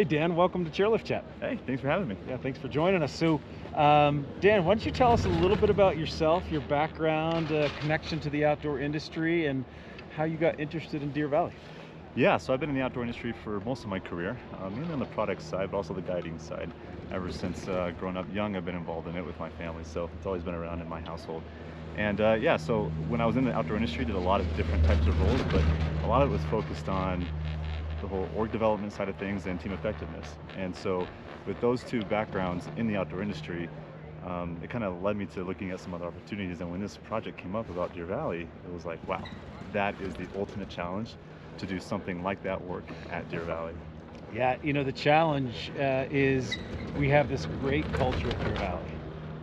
Dan, welcome to Chairlift Chat. Hey, thanks for having me. Yeah, thanks for joining us. So, Dan, why don't you tell us a little bit about yourself, your background, connection to the outdoor industry, and how you got interested in Deer Valley? Yeah, so I've been in the outdoor industry for most of my career, mainly on the product side, but also the guiding side. Ever since growing up young, I've been involved in it with my family, so it's always been around in my household. And yeah, so when I was in the outdoor industry, did a lot of different types of roles, but a lot of it was focused on the whole org development side of things and team effectiveness. And so with those two backgrounds in the outdoor industry, it kind of led me to looking at some other opportunities. And when this project came up about Deer Valley, it was like, wow, that is the ultimate challenge to do something like that work at Deer Valley. Yeah, you know, the challenge is we have this great culture at Deer Valley,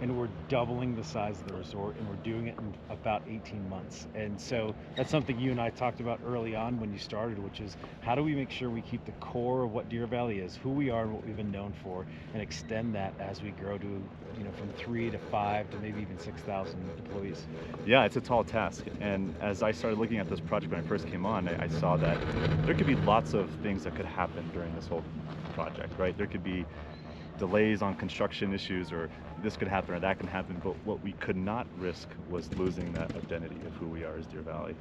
and we're doubling the size of the resort, and we're doing it in about 18 months. And so that's something you and I talked about early on when you started, which is how do we make sure we keep the core of what Deer Valley is, who we are and what we've been known for, and extend that as we grow to, you know, from 3 to 5 to maybe even 6,000 employees. Yeah, it's a tall task. And as I started looking at this project when I first came on, I saw that there could be lots of things that could happen during this whole project, right? There could be delays on construction issues, or this could happen or that can happen, but what we could not risk was losing that identity of who we are as Deer Valley.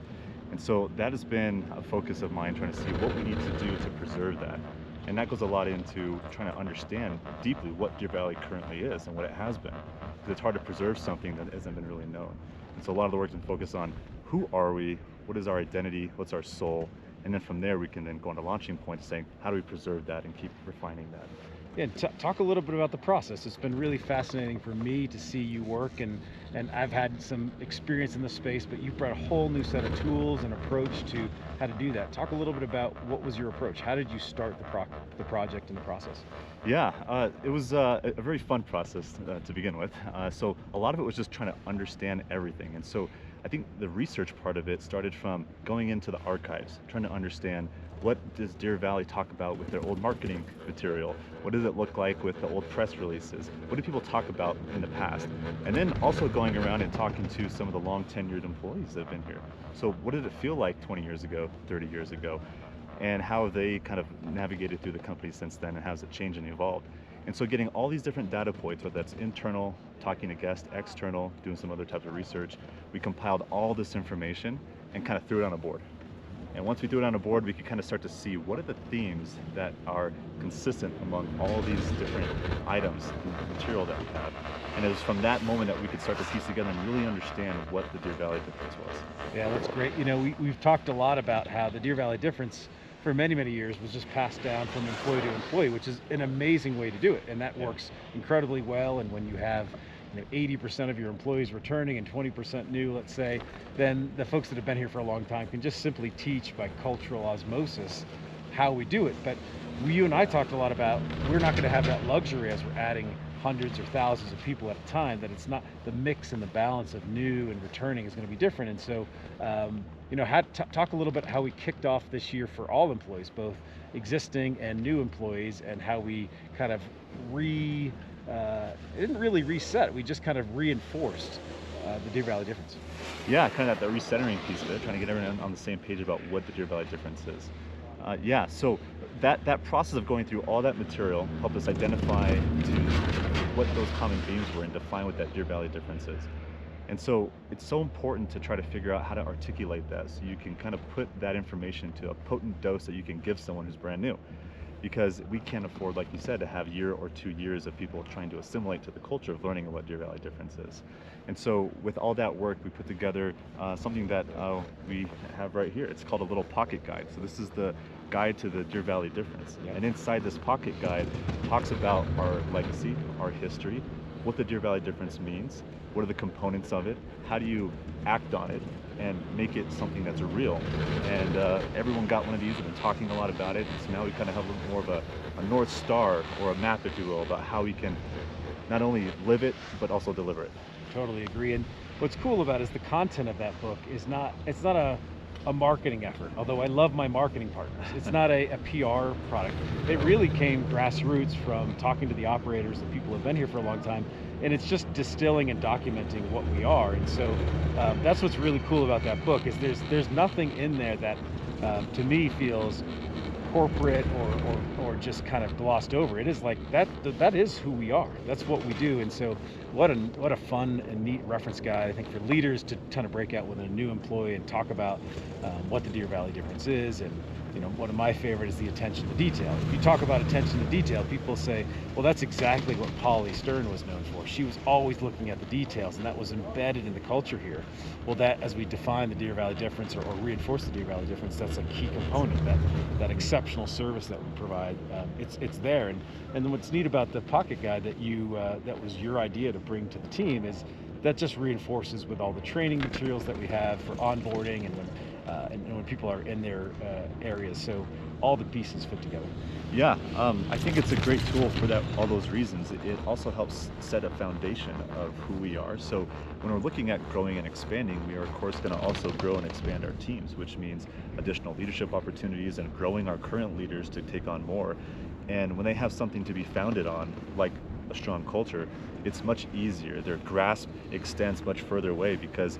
And so that has been a focus of mine, trying to see what we need to do to preserve that. And that goes a lot into trying to understand deeply what Deer Valley currently is and what it has been. Because it's hard to preserve something that hasn't been really known. And so a lot of the work's been focused on who are we, what is our identity, what's our soul, and then from there we can then go on a launching point saying, how do we preserve that and keep refining that? Yeah, talk a little bit about the process. It's been really fascinating for me to see you work, and I've had some experience in the space, but you've brought a whole new set of tools and approach to how to do that. Talk a little bit about what was your approach. How did you start the project and the process? Yeah, it was a very fun process to begin with. So a lot of it was just trying to understand everything. And so I think the research part of it started from going into the archives, trying to understand what does Deer Valley talk about with their old marketing material? What does it look like with the old press releases? What do people talk about in the past? And then also going around and talking to some of the long tenured employees that have been here. So what did it feel like 20 years ago, 30 years ago? And how have they kind of navigated through the company since then, and how has it changed and evolved? And so getting all these different data points, whether that's internal, talking to guests, external, doing some other types of research, we compiled all this information and kind of threw it on a board. And once we threw it on a board, we could kind of start to see what are the themes that are consistent among all these different items and material that we have. And it was from that moment that we could start to piece together and really understand what the Deer Valley difference was. Yeah, that's great. You know, we've talked a lot about how the Deer Valley difference for many, many years was just passed down from employee to employee, which is an amazing way to do it. And that works incredibly well. And when you have 80% of your employees returning and 20% new, let's say, then the folks that have been here for a long time can just simply teach by cultural osmosis how we do it. But you and I talked a lot about, we're not going to have that luxury as we're adding hundreds or thousands of people at a time, that it's not the mix and the balance of new and returning is going to be different. And so, you know, talk a little bit how we kicked off this year for all employees, both existing and new employees, and how we kind of it didn't really reset, we just kind of reinforced the Deer Valley difference. Yeah, kind of that recentering piece of it, trying to get everyone on the same page about what the Deer Valley difference is. Yeah, so that process of going through all that material helped us identify to what those common themes were and define what that Deer Valley difference is. And so it's so important to try to figure out how to articulate that so you can kind of put that information to a potent dose that you can give someone who's brand new. Because we can't afford, like you said, to have 1 or 2 years of people trying to assimilate to the culture of learning what Deer Valley difference is. And so with all that work, we put together something that we have right here. It's called a little pocket guide. So this is the guide to the Deer Valley difference. Yep. And inside this pocket guide talks about our legacy, our history, what the Deer Valley difference means, what are the components of it, how do you act on it, and make it something that's real. And everyone got one of these. We've been talking a lot about it. So now we kind of have a little more of a North Star, or a map, if you will, about how we can not only live it, but also deliver it. Totally agree. And what's cool about it is the content of that book is it's not a marketing effort, although I love my marketing partners. It's not a PR product. It really came grassroots from talking to the operators, the people who have been here for a long time, and it's just distilling and documenting what we are. And so that's what's really cool about that book, is there's nothing in there that to me feels corporate or just kind of glossed over. It is like that is who we are. That's what we do. And so what a fun and neat reference guide, I think, for leaders to kind of break out with a new employee and talk about what the Deer Valley difference is. And one of my favorite is the attention to detail. If you talk about attention to detail, people say, well, that's exactly what Polly Stern was known for. She was always looking at the details, and that was embedded in the culture here. Well, that, as we define the Deer Valley difference or reinforce the Deer Valley difference, that's a key component, that exceptional service that we provide. It's there. And then what's neat about the pocket guide that was your idea to bring to the team is that just reinforces with all the training materials that we have for onboarding and when people are in their areas. So all the pieces fit together. Yeah, I think it's a great tool for all those reasons. It also helps set a foundation of who we are. So when we're looking at growing and expanding, we are of course going to also grow and expand our teams, which means additional leadership opportunities and growing our current leaders to take on more. And when they have something to be founded on, like a strong culture, it's much easier. Their grasp extends much further away because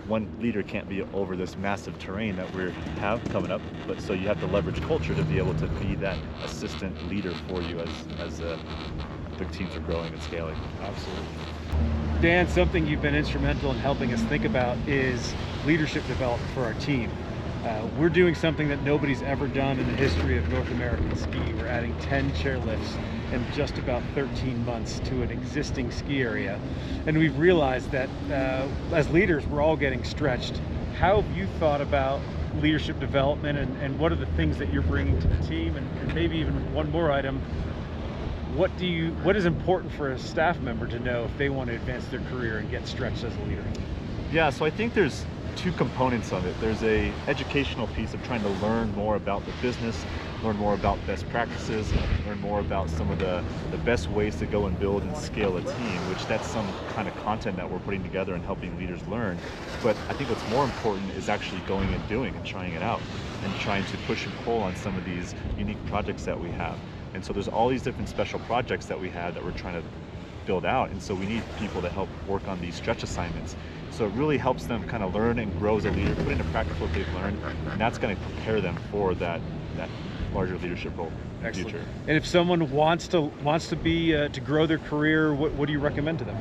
one leader can't be over this massive terrain that we have coming up, but so you have to leverage culture to be able to be that assistant leader for you as the teams are growing and scaling. Absolutely. Dan, something you've been instrumental in helping us think about is leadership development for our team. We're doing something that nobody's ever done in the history of North American ski. We're adding 10 chairlifts in just about 13 months to an existing ski area. And we've realized that as leaders, we're all getting stretched. How have you thought about leadership development and what are the things that you're bringing to the team? And maybe even one more item, what is important for a staff member to know if they want to advance their career and get stretched as a leader? Yeah, so I think there's two components of it. There's a educational piece of trying to learn more about the business, learn more about best practices, learn more about some of the best ways to go and build and scale a team, which that's some kind of content that we're putting together and helping leaders learn. But I think what's more important is actually going and doing and trying it out and trying to push and pull on some of these unique projects that we have. And so there's all these different special projects that we have that we're trying to build out, and so we need people to help work on these stretch assignments. So it really helps them kind of learn and grow as a leader, put into practice what they've learned, and that's going to prepare them for that larger leadership role in the future. And if someone wants to be to grow their career, what do you recommend to them?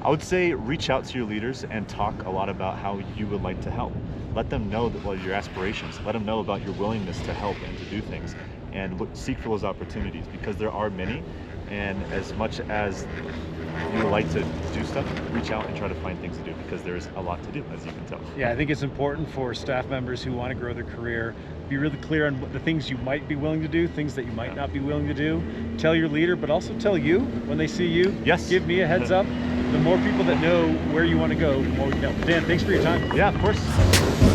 I would say reach out to your leaders and talk a lot about how you would like to help. Let them know your aspirations. Let them know about your willingness to help and to do things, and seek for those opportunities, because there are many. And as much as you would like to do stuff, reach out and try to find things to do, because there's a lot to do, as you can tell. Yeah, I think it's important for staff members who want to grow their career, be really clear on what the things you might be willing to do, things that you might not be willing to do. Tell your leader, but also tell you when they see you. Yes. Give me a heads up. The more people that know where you want to go, the more we can help. Dan, thanks for your time. Yeah, of course.